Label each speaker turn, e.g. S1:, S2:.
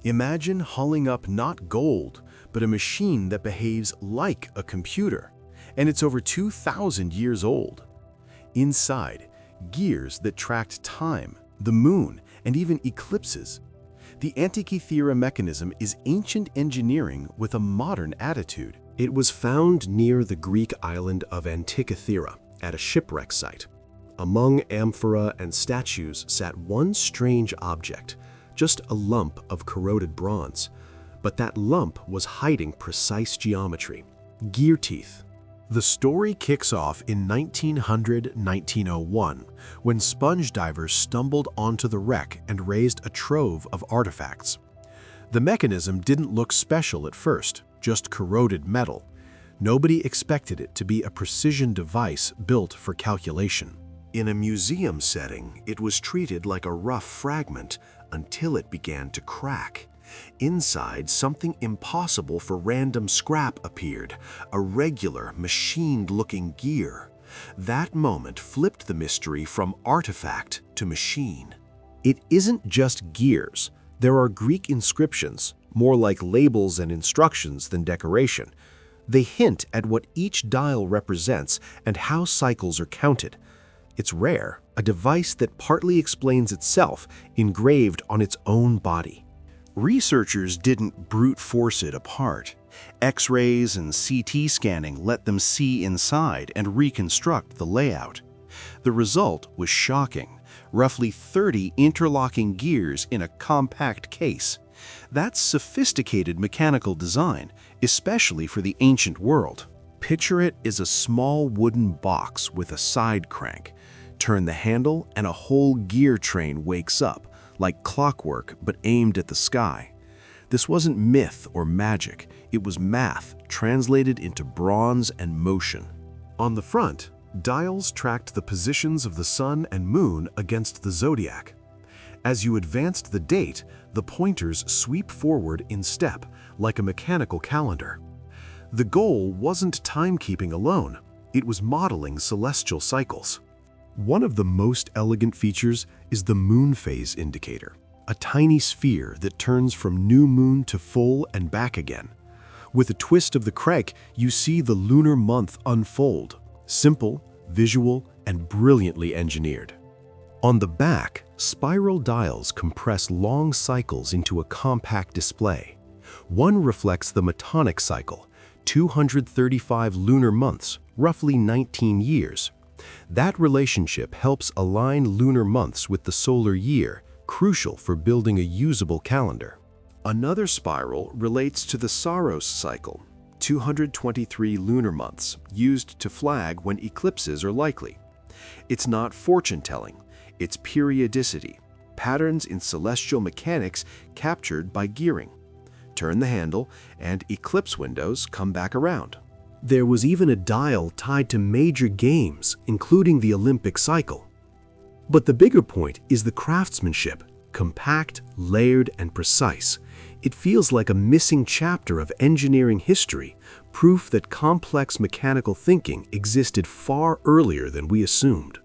S1: Imagine hauling up not gold, but a machine that behaves like a computer, and it's over 2,000 years old. Inside, gears that tracked time, the moon, and even eclipses. The Antikythera Mechanism is ancient engineering with a modern attitude.
S2: It was found near the Greek island of Antikythera at a shipwreck site. Among amphora and statues sat one strange object, just a lump of corroded bronze. But that lump was hiding precise geometry, gear teeth. The story kicks off in 1900–1901, when sponge divers stumbled onto the wreck and raised a trove of artifacts. The mechanism didn't look special at first, just corroded metal. Nobody expected it to be a precision device built for calculation. In a museum setting, it was treated like a rough fragment until it began to crack. Inside, something impossible for random scrap appeared, a regular, machined-looking gear. That moment flipped the mystery from artifact to machine. It isn't just gears. There are Greek inscriptions, more like labels and instructions than decoration. They hint at what each dial represents and how cycles are counted. It's rare, a device that partly explains itself, engraved on its own body. Researchers didn't brute force it apart. X-rays and CT scanning let them see inside and reconstruct the layout. The result was shocking. Roughly 30 interlocking gears in a compact case. That's sophisticated mechanical design, especially for the ancient world. Picture it as a small wooden box with a side crank. Turn the handle and a whole gear train wakes up, like clockwork but aimed at the sky. This wasn't myth or magic, it was math translated into bronze and motion. On the front, dials tracked the positions of the sun and moon against the zodiac. As you advanced the date, the pointers sweep forward in step, like a mechanical calendar. The goal wasn't timekeeping alone, it was modeling celestial cycles. One of the most elegant features is the moon phase indicator, a tiny sphere that turns from new moon to full and back again. With a twist of the crank, you see the lunar month unfold, simple, visual, and brilliantly engineered. On the back, spiral dials compress long cycles into a compact display. One reflects the Metonic cycle, 235 lunar months, roughly 19 years. That relationship helps align lunar months with the solar year, crucial for building a usable calendar. Another spiral relates to the Saros cycle, 223 lunar months, used to flag when eclipses are likely. It's not fortune-telling, it's periodicity, patterns in celestial mechanics captured by gearing. Turn the handle, and eclipse windows come back around. There was even a dial tied to major games, including the Olympic cycle. But the bigger point is the craftsmanship, compact, layered, and precise. It feels like a missing chapter of engineering history, proof that complex mechanical thinking existed far earlier than we assumed.